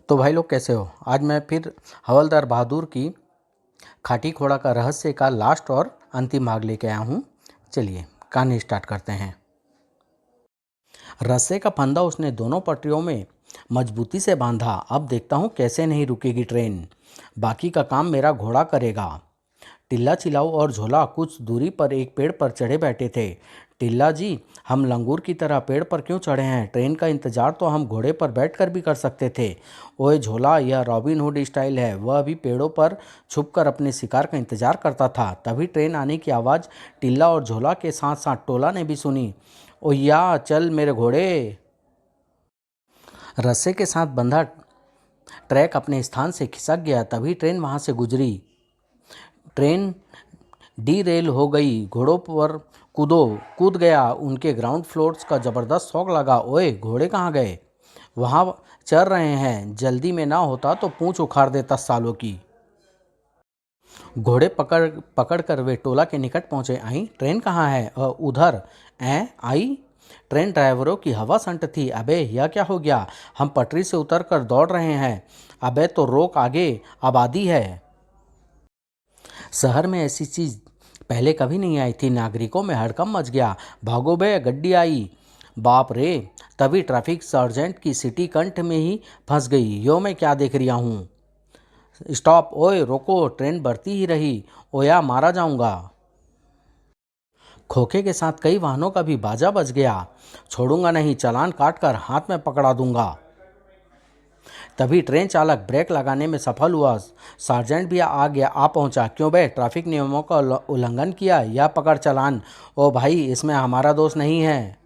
तो भाई लोग कैसे हो। आज मैं फिर हवलदार बहादुर की खाटी घोड़ा का रहस्य का लास्ट और अंतिम भाग लेके आया हूँ। चलिए कहानी स्टार्ट करते हैं। रस्से का फंदा उसने दोनों पटरियों में मजबूती से बांधा। अब देखता हूँ कैसे नहीं रुकेगी ट्रेन। बाकी का काम मेरा घोड़ा करेगा। टिल्ला चिलाऊ और झोला कुछ दूरी पर एक पेड़ पर चढ़े बैठे थे। टिल्ला जी, हम लंगूर की तरह पेड़ पर क्यों चढ़े हैं? ट्रेन का इंतजार तो हम घोड़े पर बैठकर भी कर सकते थे। ओए झोला, यह रॉबिन हुड स्टाइल है। वह भी पेड़ों पर छुपकर अपने शिकार का इंतजार करता था। तभी ट्रेन आने की आवाज़ टिल्ला और झोला के साथ साथ टोला ने भी सुनी। ओया चल मेरे घोड़े। रस्से के साथ बंधा ट्रैक अपने स्थान से खिसक गया। तभी ट्रेन वहां से गुजरी। ट्रेन डी रेल हो गई। घोड़ों पर कूद गया। उनके ग्राउंड फ्लोर्स का ज़बरदस्त शौक लगा। ओए घोड़े कहाँ गए? वहाँ चल रहे हैं। जल्दी में ना होता तो पूंछ उखाड़ देता सालों की। घोड़े पकड़ पकड़ कर वे टोला के निकट पहुंचे। आई ट्रेन कहाँ है? उधर। आई। ट्रेन ड्राइवरों की हवा संट थी। अबे यह क्या हो गया? हम पटरी से उतर कर दौड़ रहे हैं। अबे तो रोक, आगे आबादी है। शहर में ऐसी चीज पहले कभी नहीं आई थी। नागरिकों में हड़कंप मच गया। भागो बे, गड्डी आई। बाप रे। तभी ट्रैफिक सर्जेंट की सिटी कंठ में ही फंस गई। यो मैं क्या देख रहा हूँ? स्टॉप, ओए रोको। ट्रेन बढ़ती ही रही। ओया मारा जाऊंगा। खोखे के साथ कई वाहनों का भी बाजा बज गया। छोड़ूंगा नहीं, चालान काट कर हाथ में पकड़ा दूंगा। तभी ट्रेन चालक ब्रेक लगाने में सफल हुआ। सार्जेंट भी आ पहुंचा। क्यों बे, ट्रैफिक नियमों का उल्लंघन किया या पकड़ चालान? ओ भाई, इसमें हमारा दोष नहीं है।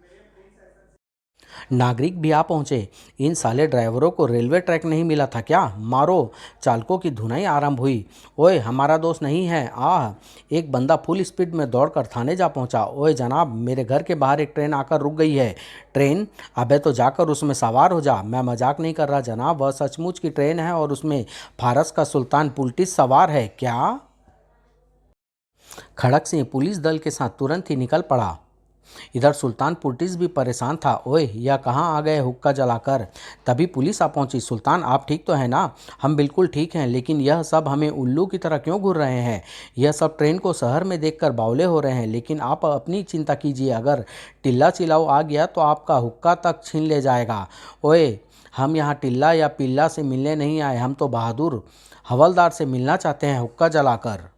नागरिक भी आ पहुंचे। इन साले ड्राइवरों को रेलवे ट्रैक नहीं मिला था क्या? मारो। चालकों की धुनाई आरंभ हुई। ओए हमारा दोस्त नहीं है। आह। एक बंदा फुल स्पीड में दौड़कर थाने जा पहुंचा। ओए जनाब, मेरे घर के बाहर एक ट्रेन आकर रुक गई है। ट्रेन? अबे तो जाकर उसमें सवार हो जा। मैं मजाक नहीं कर रहा जनाब, वह सचमुच की ट्रेन है और उसमें फारस का सुल्तान पुलटिस सवार है। क्या? खड़क सिंह पुलिस दल के साथ तुरंत ही निकल पड़ा। इधर सुल्तान पुर्टिस भी परेशान था। ओए यह कहाँ आ गए हुक्का जलाकर? तभी पुलिस आ पहुंची। सुल्तान, आप ठीक तो हैं ना? हम बिल्कुल ठीक हैं, लेकिन यह सब हमें उल्लू की तरह क्यों घूर रहे हैं? यह सब ट्रेन को शहर में देखकर बावले हो रहे हैं। लेकिन आप अपनी चिंता कीजिए, अगर टिल्ला चिलाऊ आ गया तो आपका हुक्का तक छीन ले जाएगा। ओए, हम यहाँ टिल्ला या पिल्ला से मिलने नहीं आए, हम तो बहादुर हवलदार से मिलना चाहते हैं हुक्का जलाकर।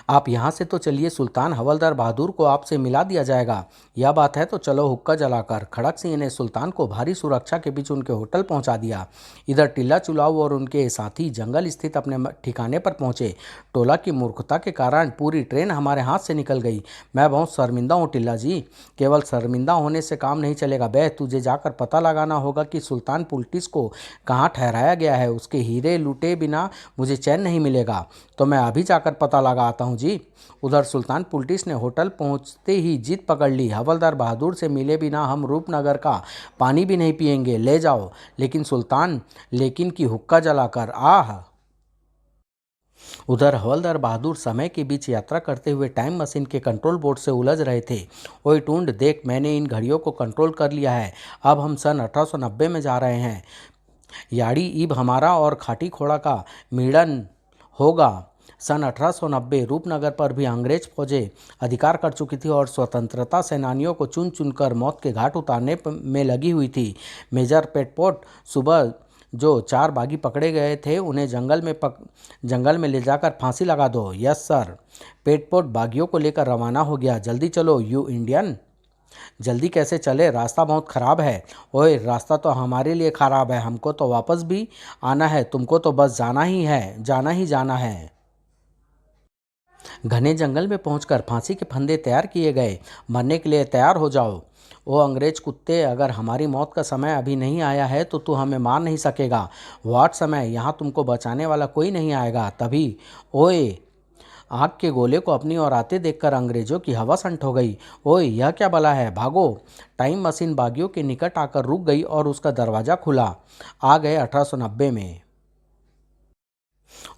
आप यहाँ से तो चलिए, सुल्तान हवलदार बहादुर को आपसे मिला दिया जाएगा। यह बात है तो चलो हुक्का जलाकर। खड़क सिंह ने सुल्तान को भारी सुरक्षा के बीच उनके होटल पहुँचा दिया। इधर टिल्ला चुलाऊ और उनके साथी जंगल स्थित अपने ठिकाने पर पहुँचे। टोला की मूर्खता के कारण पूरी ट्रेन हमारे हाथ से निकल गई। मैं बहुत शर्मिंदा हूँ टिल्ला जी। केवल शर्मिंदा होने से काम नहीं चलेगा बे, तुझे जाकर पता लगाना होगा कि सुल्तान पुलटिस को कहाँ ठहराया गया है। उसके हीरे लूटे बिना मुझे चैन नहीं मिलेगा। तो मैं अभी जाकर पता लगाता हूँ जी। उधर सुल्तान पुलटिस ने होटल पहुँचते ही जिद पकड़ ली। हवलदार बहादुर से मिले बिना हम रूपनगर का पानी भी नहीं पिएंगे, ले जाओ। लेकिन सुल्तान, लेकिन की हुक्का जलाकर। आह। उधर हवलदार बहादुर समय के बीच यात्रा करते हुए टाइम मशीन के कंट्रोल बोर्ड से उलझ रहे थे। ओए टूंड देख, मैंने इन घड़ियों को कंट्रोल कर लिया है। अब हम सन 1890 में जा रहे हैं। याड़ी ईब हमारा और खाटी घोड़ा का मिलन होगा। सन 1890 रूपनगर पर भी अंग्रेज फौजें अधिकार कर चुकी थी और स्वतंत्रता सेनानियों को चुन चुनकर मौत के घाट उतारने में लगी हुई थी। मेजर पेटपोट सुबह जो 4 बागी पकड़े गए थे उन्हें जंगल में ले जाकर फांसी लगा दो। Yes sir. पेटपोट बागियों को लेकर रवाना हो गया। जल्दी चलो यू इंडियन। जल्दी कैसे चले, रास्ता बहुत खराब है। ओए रास्ता तो हमारे लिए खराब है, हमको तो वापस भी आना है, तुमको तो बस जाना ही है, जाना ही जाना है। घने जंगल में पहुंचकर फांसी के फंदे तैयार किए गए। मरने के लिए तैयार हो जाओ। ओ अंग्रेज कुत्ते, अगर हमारी मौत का समय अभी नहीं आया है तो तू हमें मार नहीं सकेगा। व्हाट समय, यहाँ तुमको बचाने वाला कोई नहीं आएगा। तभी ओए, आग के गोले को अपनी ओर आते देखकर अंग्रेजों की हवा संठ हो गई। ओए यह क्या बला है, भागो। टाइम मशीन बागियों के निकट आकर रुक गई और उसका दरवाज़ा खुला। आ गए 1890 में।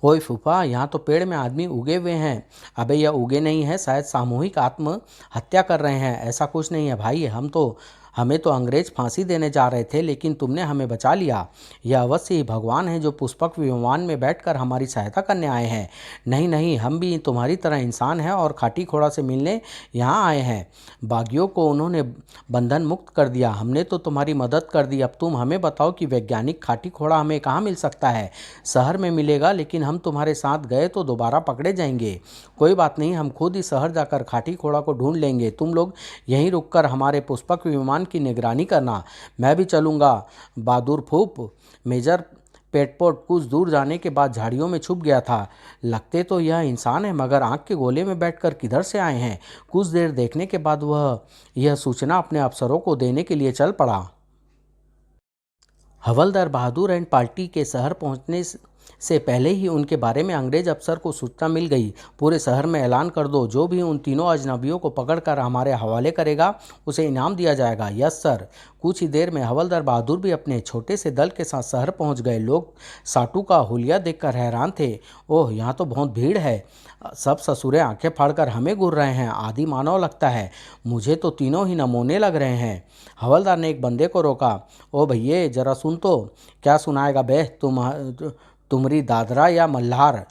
ओए फूफा, यहाँ तो पेड़ में आदमी उगे हुए हैं। अबे यह उगे नहीं है, शायद सामूहिक आत्म हत्या कर रहे हैं। ऐसा कुछ नहीं है भाई, हम तो हमें तो अंग्रेज फांसी देने जा रहे थे, लेकिन तुमने हमें बचा लिया। यह अवश्य ही भगवान है जो पुष्पक विमान में बैठकर हमारी सहायता करने आए हैं। नहीं नहीं, हम भी तुम्हारी तरह इंसान हैं और खाटी घोड़ा से मिलने यहाँ आए हैं। बागियों को उन्होंने बंधन मुक्त कर दिया, हमने तो तुम्हारी मदद कर दी। अब तुम हमें बताओ कि वैज्ञानिक खाटी घोड़ा हमें कहाँ मिल सकता है? शहर में मिलेगा, लेकिन हम तुम्हारे साथ गए तो दोबारा पकड़े जाएंगे। कोई बात नहीं, हम खुद ही शहर जाकर खाटी घोड़ा को ढूंढ लेंगे। तुम लोग यहीं रुककर हमारे पुष्पक विमान की निगरानी करना। मैं भी चलूँगा। बहादुर फूप। मेजर पेटपोट कुछ दूर जाने के बाद झाड़ियों में छुप गया था। लगते तो यह इंसान है, मगर आँख के गोले में बैठकर किधर से आए हैं? कुछ देर देखने के बाद वह यह सूचना अपने अफसरों को देने के लिए चल पड़ा। हवलदार बहादुर एंड पार्टी के शहर पहुंचने से पहले ही उनके बारे में अंग्रेज अफसर को सूचना मिल गई। पूरे शहर में ऐलान कर दो, जो भी उन तीनों अजनबियों को पकड़कर हमारे हवाले करेगा उसे इनाम दिया जाएगा। Yes sir. कुछ ही देर में हवलदार बहादुर भी अपने छोटे से दल के साथ शहर पहुंच गए। लोग साटू का हुलिया देखकर हैरान थे। ओह, यहाँ तो बहुत भीड़ है। सब ससुरे आंखें फाड़कर हमें घूर रहे हैं। आदि मानव लगता है। मुझे तो तीनों ही नमूने लग रहे हैं। हवलदार ने एक बंदे को रोका। ओ भैये, जरा सुन तो। क्या सुनाएगा बे? तुमरी दादरा या मल्हार?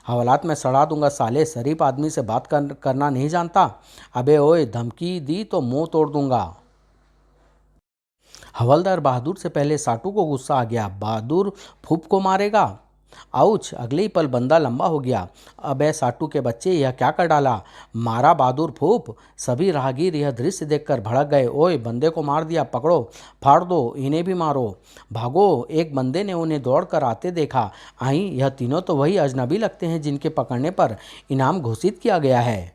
हवालात में सड़ा दूंगा साले। शरीफ आदमी से बात करना नहीं जानता? अबे ओए, धमकी दी तो मुंह तोड़ दूंगा। हवलदार बहादुर से पहले साटू को गुस्सा आ गया। बहादुर फूप को मारेगा? आउच! अगले ही पल बंदा लंबा हो गया। अबे साटू के बच्चे, यह क्या कर डाला? मारा बहादुर फूप। सभी राहगीर यह दृश्य देखकर भड़क गए। ओए, बंदे को मार दिया, पकड़ो, फाड़ दो, इन्हें भी मारो, भागो। एक बंदे ने उन्हें दौड़कर आते देखा। आई, यह तीनों तो वही अजनबी लगते हैं जिनके पकड़ने पर इनाम घोषित किया गया है।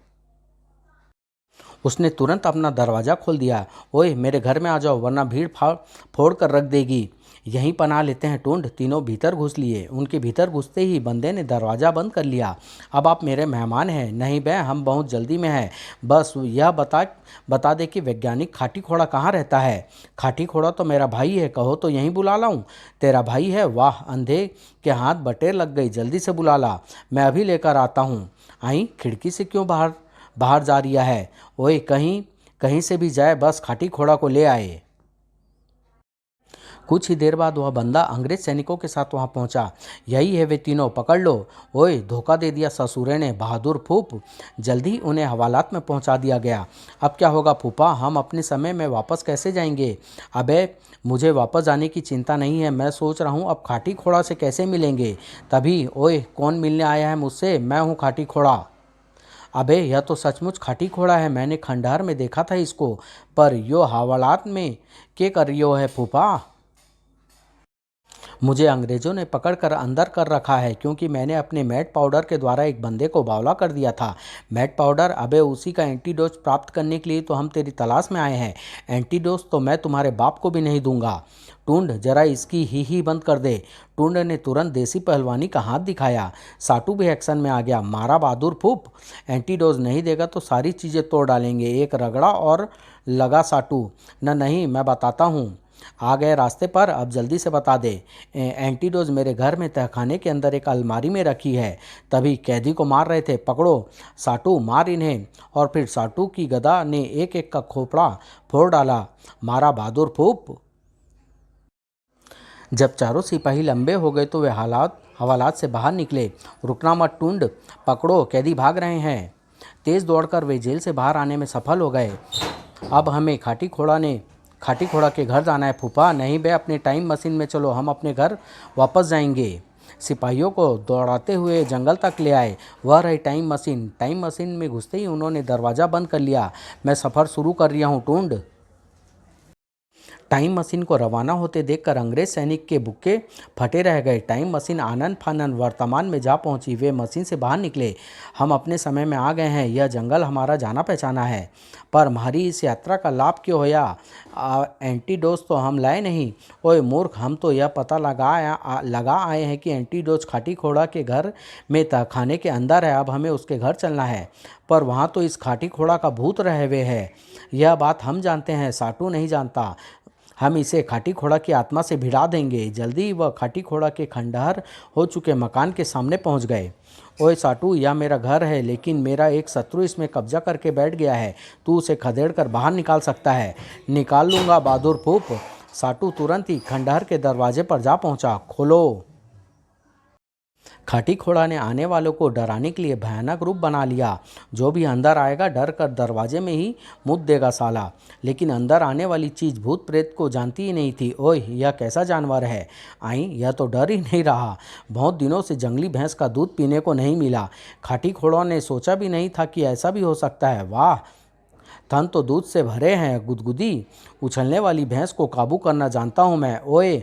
उसने तुरंत अपना दरवाज़ा खोल दिया। ओए, मेरे घर में आ जाओ, वरना भीड़ फोड़ कर रख देगी। यहीं पनाह लेते हैं टूंड। तीनों भीतर घुस लिए। उनके भीतर घुसते ही बंदे ने दरवाज़ा बंद कर लिया। अब आप मेरे मेहमान हैं। नहीं बे, हम बहुत जल्दी में हैं। बस यह बता दे कि वैज्ञानिक खाटी घोड़ा कहाँ रहता है। खाटी घोड़ा तो मेरा भाई है, कहो तो यहीं बुला लाऊं? तेरा भाई है? वाह, अंधे के हाथ बटेर लग गई। जल्दी से बुला ला, मैं अभी लेकर आता हूँ। आई, खिड़की से क्यों बाहर बाहर जा रिया है? ओए, कहीं कहीं से भी जाए, बस खाटी घोड़ा को ले आए। कुछ ही देर बाद वह बंदा अंग्रेज सैनिकों के साथ वहां पहुंचा। यही है वे तीनों, पकड़ लो। ओए, धोखा दे दिया ससुरे ने। बहादुर फूप। जल्दी उन्हें हवालात में पहुंचा दिया गया। अब क्या होगा फूफा? हम अपने समय में वापस कैसे जाएंगे? अबे, मुझे वापस जाने की चिंता नहीं है। मैं सोच रहा हूँ अब खाटी घोड़ा से कैसे मिलेंगे। तभी, ओए, कौन मिलने आया है मुझसे? मैं हूँ खाटी घोड़ा। अबे, यह तो सचमुच खाटी घोड़ा है। मैंने खंडहर में देखा था इसको। पर यो हवालात में के कर रियो है फूफा? मुझे अंग्रेजों ने पकड़कर अंदर कर रखा है, क्योंकि मैंने अपने मैट पाउडर के द्वारा एक बंदे को बावला कर दिया था। Matte powder? अबे, उसी का एंटीडोज प्राप्त करने के लिए तो हम तेरी तलाश में आए हैं। एंटीडोज तो मैं तुम्हारे बाप को भी नहीं दूंगा। टूंड, जरा इसकी ही बंद कर दे। टूंड ने तुरंत देसी पहलवानी का हाथ दिखाया। साटू भी एक्शन में आ गया। मारा बहादुर फूप। एंटीडोज नहीं देगा तो सारी चीज़ें तोड़ डालेंगे। एक रगड़ा और लगा साटू। न नहीं, मैं बताता हूँ। आ गए रास्ते पर, अब जल्दी से बता दे। एंटीडोज मेरे घर में तहखाने के अंदर एक अलमारी में रखी है। तभी कैदी को मार रहे थे। पकड़ो साटू, मार इन्हें। और फिर साटू की गदा ने एक एक का खोपड़ा फोड़ डाला। मारा बहादुर फूप। जब चारों सिपाही लंबे हो गए तो वे हवालात से बाहर निकले। रुकना मत टूंड, पकड़ो, कैदी भाग रहे हैं। तेज दौड़कर वे जेल से बाहर आने में सफल हो गए। अब हमें खाटी घोड़ा के घर जाना है फूफा। नहीं बे, अपने टाइम मशीन में चलो, हम अपने घर वापस जाएंगे। सिपाहियों को दौड़ाते हुए जंगल तक ले आए। वह रही टाइम मशीन। टाइम मशीन में घुसते ही उन्होंने दरवाज़ा बंद कर लिया। मैं सफ़र शुरू कर रहा हूँ टूंड। टाइम मशीन को रवाना होते देखकर अंग्रेज सैनिक के बुक्के फटे रह गए। टाइम मशीन आनन फानन वर्तमान में जा पहुंची। वे मशीन से बाहर निकले। हम अपने समय में आ गए हैं। यह जंगल हमारा जाना पहचाना है। पर हमारी इस यात्रा का लाभ क्यों होया? एंटीडोज तो हम लाए नहीं। ओए मूर्ख, हम तो यह पता लगा आए हैं कि एंटीडोज खाटी घोड़ा के घर में तहखाने के अंदर है। अब हमें उसके घर चलना है। पर वहाँ तो इस खाटी घोड़ा का भूत रहे हुए है। यह बात हम जानते हैं, साटू नहीं जानता। हम इसे खाटी खोड़ा की आत्मा से भिड़ा देंगे। जल्दी ही वह खाटी खोड़ा के खंडहर हो चुके मकान के सामने पहुंच गए। ओए साटू, यह मेरा घर है, लेकिन मेरा एक शत्रु इसमें कब्जा करके बैठ गया है। तू उसे खदेड़ कर बाहर निकाल सकता है? निकाल लूंगा बहादुर फूफ। साटू तुरंत ही खंडहर के दरवाजे पर जा पहुंचा। खोलो। खाटी खोड़ा ने आने वालों को डराने के लिए भयानक रूप बना लिया। जो भी अंदर आएगा डर कर दरवाजे में ही मुद देगा साला। लेकिन अंदर आने वाली चीज़ भूत प्रेत को जानती ही नहीं थी। ओए, यह कैसा जानवर है? आई, यह तो डर ही नहीं रहा। बहुत दिनों से जंगली भैंस का दूध पीने को नहीं मिला। खाटी खोड़ा ने सोचा भी नहीं था कि ऐसा भी हो सकता है। वाह, थन तो दूध से भरे हैं। गुदगुदी उछलने वाली भैंस को काबू करना जानता हूँ मैं। ओए,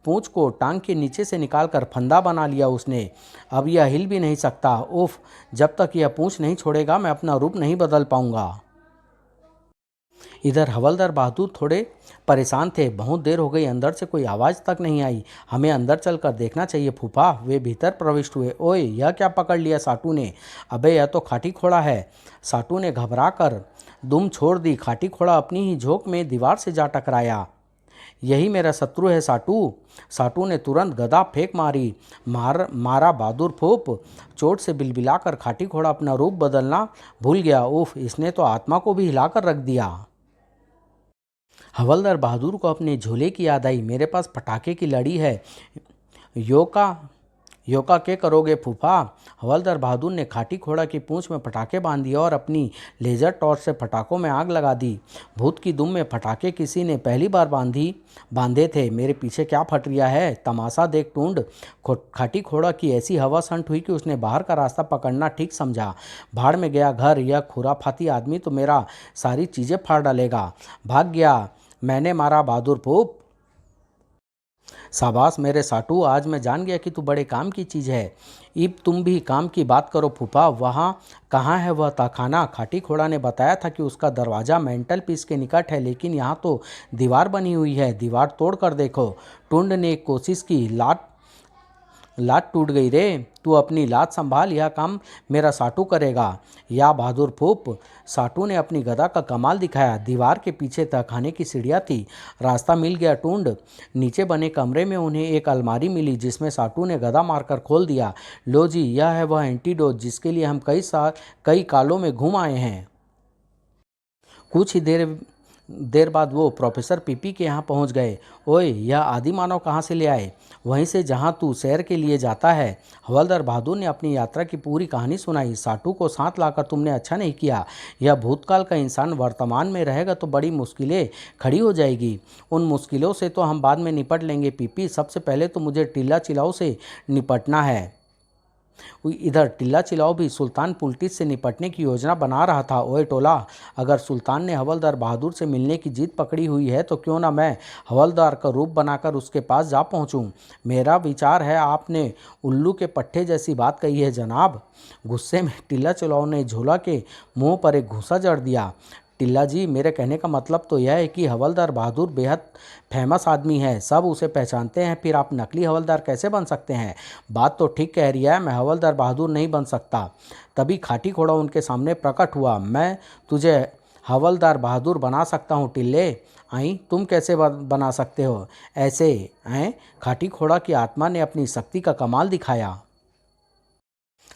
पूंछ को टांग के नीचे से निकालकर फंदा बना लिया उसने। अब यह हिल भी नहीं सकता। उफ, जब तक यह पूंछ नहीं छोड़ेगा मैं अपना रूप नहीं बदल पाऊंगा। इधर हवलदार बहादुर थोड़े परेशान थे। बहुत देर हो गई, अंदर से कोई आवाज़ तक नहीं आई। हमें अंदर चलकर देखना चाहिए फूफा। वे भीतर प्रविष्ट हुए। ओए, यह क्या पकड़ लिया साटू ने? अबे, यह तो खाटी खोड़ा है। साटू ने घबरा कर दुम छोड़ दी। खाटी खोड़ा अपनी ही झोंक में दीवार से जा टकराया। यही मेरा शत्रु है साटू। साटू ने तुरंत गदा फेंक मारा बहादुर फूफ। चोट से बिलबिलाकर खाटी घोड़ा अपना रूप बदलना भूल गया। उफ, इसने तो आत्मा को भी हिलाकर रख दिया। हवलदार बहादुर को अपने झोले की याद आई। मेरे पास पटाखे की लड़ी है। योका योका के करोगे फूफा? हवलदार बहादुर ने खाटी घोड़ा की पूंछ में पटाखे बांध दिए और अपनी लेजर टॉर्च से पटाखों में आग लगा दी। भूत की दुम में पटाखे किसी ने पहली बार बांधे थे। मेरे पीछे क्या फट रिया है? तमाशा देख टूंड। खाटी घोड़ा की ऐसी हवा संट हुई कि उसने बाहर का रास्ता पकड़ना ठीक समझा। भाड़ में गया घर। यह खुराफाती आदमी तो मेरा सारी चीज़ें फाड़ डालेगा। भाग गया। मैंने मारा बहादुर फूफ। शाबाश मेरे साटू, आज मैं जान गया कि तू बड़े काम की चीज़ है। अब तुम भी काम की बात करो फूफा। वहाँ कहाँ है वह तहखाना? खाटी घोड़ा ने बताया था कि उसका दरवाज़ा मेंटल पीस के निकट है, लेकिन यहाँ तो दीवार बनी हुई है। दीवार तोड़ कर देखो। टुंड ने एक कोशिश की। लात टूट गई रे। तू अपनी लात संभाल, यह काम मेरा साटू करेगा। या बहादुर फूफ। साटू ने अपनी गदा का कमाल दिखाया। दीवार के पीछे तहखाने की सीढ़ियाँ थी। रास्ता मिल गया टूंड। नीचे बने कमरे में उन्हें एक अलमारी मिली, जिसमें साटू ने गदा मारकर खोल दिया। लो जी, यह है वह एंटीडोट जिसके लिए हम कई कालों में घूम आए हैं। कुछ ही देर बाद वो प्रोफेसर पीपी के यहाँ पहुँच गए। ओए, यह आदि मानव कहाँ से ले आए? वहीं से जहाँ तू सैर के लिए जाता है। हवलदार बहादुर ने अपनी यात्रा की पूरी कहानी सुनाई। साटू को साथ लाकर तुमने अच्छा नहीं किया। यह भूतकाल का इंसान वर्तमान में रहेगा तो बड़ी मुश्किलें खड़ी हो जाएगी। उन मुश्किलों से तो हम बाद में निपट लेंगे पीपी। सबसे पहले तो मुझे टिल्ला चिलाऊ से निपटना है। इधर टिल्ला चिलाऊ भी सुल्तान पुलटिस से निपटने की योजना बना रहा था। ओए टोला, अगर सुल्तान ने हवलदार बहादुर से मिलने की जिद पकड़ी हुई है तो क्यों ना मैं हवलदार का रूप बनाकर उसके पास जा पहुंचूं। मेरा विचार है आपने उल्लू के पट्टे जैसी बात कही है जनाब। गुस्से में टिल्ला चिलाऊ ने झोला के मुंह पर एक घूंसा जड़ दिया। टिल्ला जी, मेरे कहने का मतलब तो यह है कि हवलदार बहादुर बेहद फेमस आदमी है। सब उसे पहचानते हैं, फिर आप नकली हवलदार कैसे बन सकते हैं? बात तो ठीक कह रही है, मैं हवलदार बहादुर नहीं बन सकता। तभी खाटी घोड़ा उनके सामने प्रकट हुआ। मैं तुझे हवलदार बहादुर बना सकता हूँ टिल्ले। आई, तुम कैसे बना सकते हो ऐसे? हैं? खाटी घोड़ा की आत्मा ने अपनी शक्ति का कमाल दिखाया।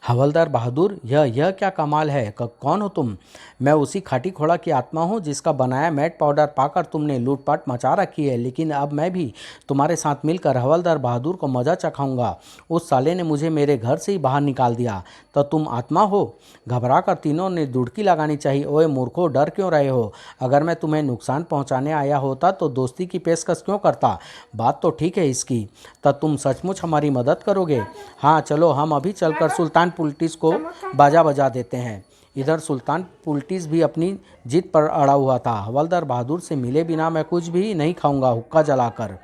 हवलदार बहादुर, यह क्या कमाल है? कौन हो तुम? मैं उसी खाटी घोड़ा की आत्मा हूँ जिसका बनाया मैट पाउडर पाकर तुमने लूटपाट मचा रखी है। लेकिन अब मैं भी तुम्हारे साथ मिलकर हवलदार बहादुर को मज़ा चखाऊंगा। उस साले ने मुझे मेरे घर से ही बाहर निकाल दिया, तो तुम आत्मा हो? घबरा कर तीनों ने दुड़की लगानी चाहिए। ओए मूर्खो, डर क्यों रहे हो? अगर मैं तुम्हें नुकसान पहुँचाने आया होता तो दोस्ती की पेशकश क्यों करता? बात तो ठीक है इसकी। तब तुम सचमुच हमारी मदद करोगे? हाँ चलो, हम अभी चलकर सुल्तान पुलटिस को बाजा बजा देते हैं। इधर सुल्तान पुलटिस भी अपनी जिद पर अड़ा हुआ था। हवलदार बहादुर से मिले बिना मैं कुछ भी नहीं खाऊंगा, हुक्का जलाकर।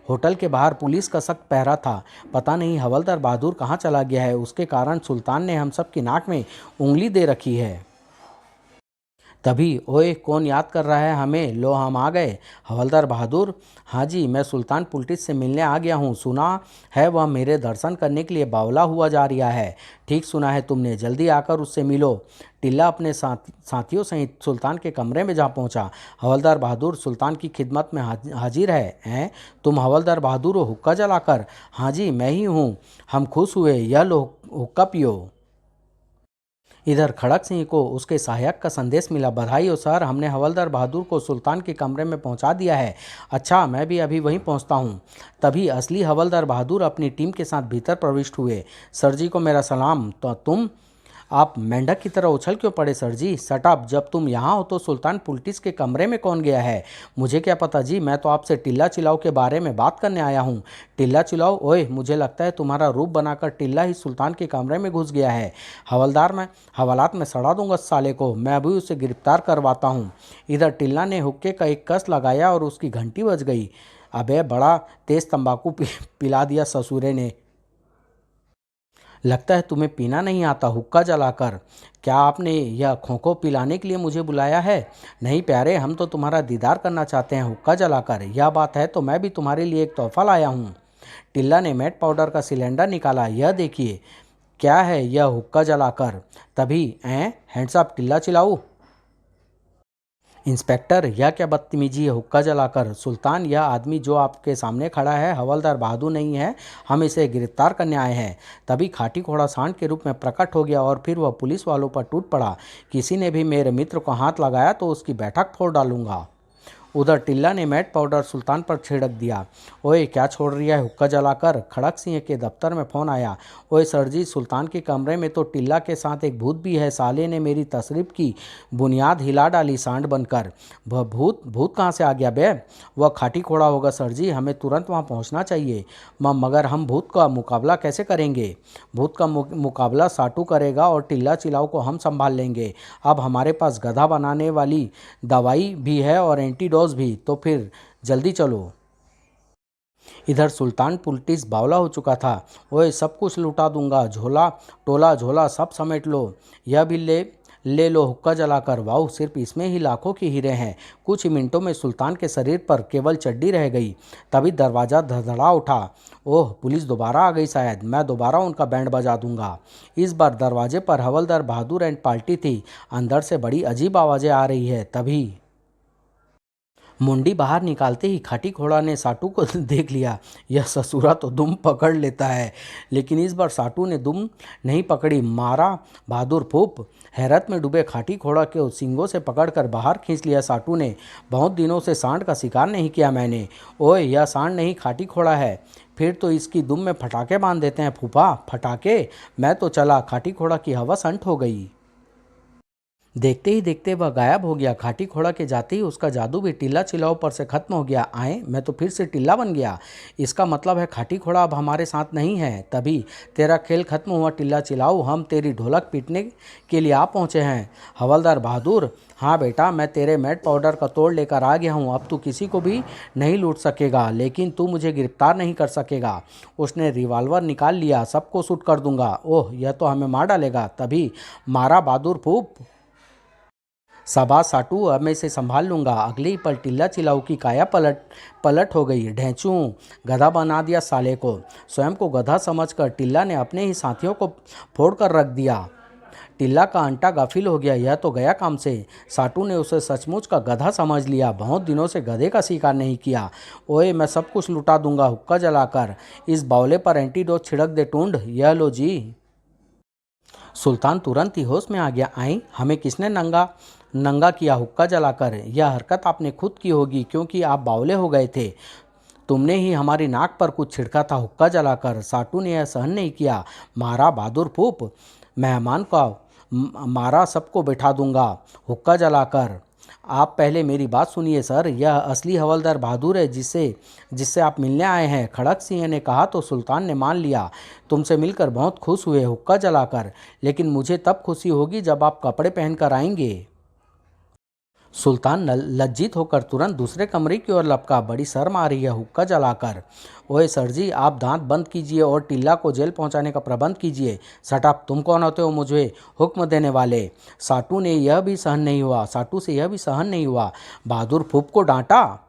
होटल के बाहर पुलिस का सख्त पहरा था। पता नहीं हवलदार बहादुर कहाँ चला गया है। उसके कारण सुल्तान ने हम सब की नाक में उंगली दे रखी है। तभी, ओए कौन याद कर रहा है हमें, लो हम आ गए। हवलदार बहादुर, हाँ जी, मैं सुल्तान पुलिस से मिलने आ गया हूँ। सुना है वह मेरे दर्शन करने के लिए बावला हुआ जा रहा है। ठीक सुना है तुमने, जल्दी आकर उससे मिलो। टिल्ला अपने साथियों सहित सुल्तान के कमरे में जा पहुंचा। हवलदार बहादुर सुल्तान की खिदमत में हाजिर है। हैं, तुम हवलदार बहादुर हो, हुक्का जलाकर? हाँ जी, मैं ही हूँ। हम खुश हुए, यह लो हुक्का पियो। इधर खड़क सिंह को उसके सहायक का संदेश मिला, बधाई हो सर, हमने हवलदार बहादुर को सुल्तान के कमरे में पहुंचा दिया है। अच्छा, मैं भी अभी वहीं पहुंचता हूं। तभी असली हवलदार बहादुर अपनी टीम के साथ भीतर प्रविष्ट हुए। सर जी को मेरा सलाम। तो तुम, आप मेंढक की तरह उछल क्यों पड़े सर जी? सटअप, जब तुम यहाँ हो तो सुल्तान पुलिस के कमरे में कौन गया है? मुझे क्या पता जी, मैं तो आपसे टिल्ला चिलाऊ के बारे में बात करने आया हूँ। टिल्ला चिलाऊ? ओए, मुझे लगता है तुम्हारा रूप बनाकर टिल्ला ही सुल्तान के कमरे में घुस गया है। हवलदार, मैं हवालात में सड़ा दूंगा उस साले को, मैं अभी उसे गिरफ्तार करवाता हूँ। इधर टिल्ला ने हुक्के का एक कस लगाया और उसकी घंटी बज गई। अबे, बड़ा तेज तंबाकू पिला दिया ससुरे ने। लगता है तुम्हें पीना नहीं आता, हुक्का जलाकर। क्या आपने यह खोखो पिलाने के लिए मुझे बुलाया है? नहीं प्यारे, हम तो तुम्हारा दीदार करना चाहते हैं हुक्का जलाकर। यह बात है तो मैं भी तुम्हारे लिए एक तोहफा लाया हूँ। टिल्ला ने मैट पाउडर का सिलेंडर निकाला। यह देखिए। क्या है यह, हुक्का जलाकर? तभी, हैंड्स अप टिल्ला चिलाऊ। इंस्पेक्टर, यह क्या बदतमीजी है, हुक्का जलाकर? सुल्तान, यह आदमी जो आपके सामने खड़ा है हवलदार बहादुर नहीं है, हम इसे गिरफ्तार करने आए हैं। तभी खाटी घोड़ा सांड के रूप में प्रकट हो गया और फिर वह पुलिस वालों पर टूट पड़ा। किसी ने भी मेरे मित्र को हाथ लगाया तो उसकी बैठक फोड़ डालूंगा। उधर टिल्ला ने मैट पाउडर सुल्तान पर छिड़क दिया। ओए, क्या छोड़ रही है हुक्का जलाकर? खड़क सिंह के दफ्तर में फ़ोन आया। ओए सर जी, सुल्तान के कमरे में तो टिल्ला के साथ एक भूत भी है। साले ने मेरी तशरीफ की बुनियाद हिला डाली सांड बनकर। वह भूत भूत कहाँ से आ गया बे? वह खाटी खोड़ा होगा सर जी, हमें तुरंत वहाँ पहुँचना चाहिए। मगर हम भूत का मुकाबला कैसे करेंगे? भूत का मुकाबला साटू करेगा और टिल्ला चिलाऊ को हम संभाल लेंगे। अब हमारे पास गधा बनाने वाली दवाई भी है और एंटीडोज भी, तो फिर जल्दी चलो। इधर सुल्तान पुलिस बावला हो चुका था। ओए, सब कुछ लुटा दूंगा, झोला टोला झोला सब समेट लो। यह भी ले ले लो हुक्का जलाकर। वाह, सिर्फ इसमें ही लाखों के हीरे हैं। कुछ ही मिनटों में सुल्तान के शरीर पर केवल चड्डी रह गई। तभी दरवाज़ा धड़धड़ा उठा। ओह, पुलिस दोबारा आ गई शायद। मैं दोबारा उनका बैंड बजा दूंगा। इस बार दरवाजे पर हवलदार बहादुर एंड पार्टी थी। अंदर से बड़ी अजीब आवाज़ें आ रही है। तभी मुंडी बाहर निकालते ही खाटी घोड़ा ने साटू को देख लिया। यह ससुरा तो दुम पकड़ लेता है। लेकिन इस बार साटू ने दुम नहीं पकड़ी, मारा बहादुर फूप। हैरत में डूबे खाटी घोड़ा के सींगों से पकड़कर बाहर खींच लिया साटू ने। बहुत दिनों से सांड का शिकार नहीं किया मैंने। ओए, यह सांड नहीं खाटी घोड़ा है। फिर तो इसकी दुम में फटाके बांध देते हैं फूफा। फटाके? मैं तो चला। खाटी घोड़ा की हवस अंट हो गई। देखते ही देखते वह गायब हो गया। खाटी घोड़ा के जाते ही उसका जादू भी टिल्ला चिलाऊ पर से खत्म हो गया। आए, मैं तो फिर से टिल्ला बन गया। इसका मतलब है खाटी घोड़ा अब हमारे साथ नहीं है। तभी, तेरा खेल खत्म हुआ टिल्ला चिलाऊ, हम तेरी ढोलक पीटने के लिए आ पहुँचे हैं। हवलदार बहादुर, हाँ बेटा, मैं तेरे मैट पाउडर का तोड़ लेकर आ गया हूँ। अब तू किसी को भी नहीं लूट सकेगा, लेकिन तू मुझे गिरफ्तार नहीं कर सकेगा। उसने रिवॉल्वर निकाल लिया। सबको शूट कर दूंगा। ओह, यह तो हमें मार डालेगा। तभी, मारा बहादुर फूप। शाबाश साटू, अब मैं इसे संभाल लूंगा। अगले ही पल टिल्ला चिलाऊ की काया पलट पलट हो गई। ढेंचू, गधा बना दिया साले को। स्वयं को गधा समझकर टिल्ला ने अपने ही साथियों को फोड़ कर रख दिया। टिल्ला का अंटा गाफिल हो गया। यह तो गया काम से। साटू ने उसे सचमुच का गधा समझ लिया। बहुत दिनों से गधे का शिकार नहीं किया। ओए, मैं सब कुछ लुटा दूंगा हुक्का जलाकर। इस बावले पर एंटीडोट छिड़क दे टूंड। यह लो जी। सुल्तान तुरंत ही होश में आ गया। आई, हमें किसने नंगा नंगा किया हुक्का जलाकर? यह हरकत आपने खुद की होगी, क्योंकि आप बावले हो गए थे। तुमने ही हमारी नाक पर कुछ छिड़का था हुक्का जलाकर। साटू ने यह सहन नहीं किया। मारा बहादुर फूप। मेहमान का मारा, सबको बैठा दूंगा हुक्का जलाकर। आप पहले मेरी बात सुनिए सर, यह असली हवलदार बहादुर है जिससे जिससे आप मिलने आए हैं। खड़क सिंह ने कहा तो सुल्तान ने मान लिया। तुमसे मिलकर बहुत खुश हुए हुक्का जलाकर, लेकिन मुझे तब खुशी होगी जब आप कपड़े पहनकर आएंगे। सुल्तान लज्जित होकर तुरंत दूसरे कमरे की ओर लपका। बड़ी शर्म आ रही है हुक्का जलाकर। ओए सर जी, आप दांत बंद कीजिए और टिल्ला को जेल पहुंचाने का प्रबंध कीजिए। सटअप, तुम कौन होते हो मुझे हुक्म देने वाले? साटू से यह भी सहन नहीं हुआ। बहादुर फूफ को डांटा।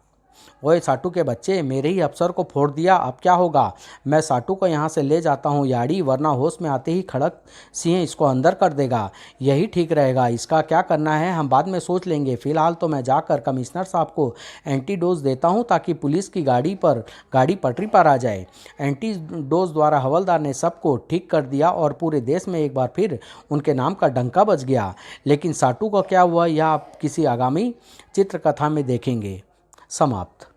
ओए साटू के बच्चे, मेरे ही अफसर को फोड़ दिया, अब क्या होगा? मैं साटू को यहाँ से ले जाता हूँ याड़ी, वरना होश में आते ही खड़क सिंह इसको अंदर कर देगा। यही ठीक रहेगा। इसका क्या करना है हम बाद में सोच लेंगे। फिलहाल तो मैं जाकर कमिश्नर साहब को एंटीडोज देता हूँ ताकि पुलिस की गाड़ी पटरी पर आ जाए। एंटीडोज द्वारा हवलदार ने सबको ठीक कर दिया और पूरे देश में एक बार फिर उनके नाम का डंका बज गया। लेकिन साटू का क्या हुआ, यह आप किसी आगामी चित्रकथा में देखेंगे। समाप्त।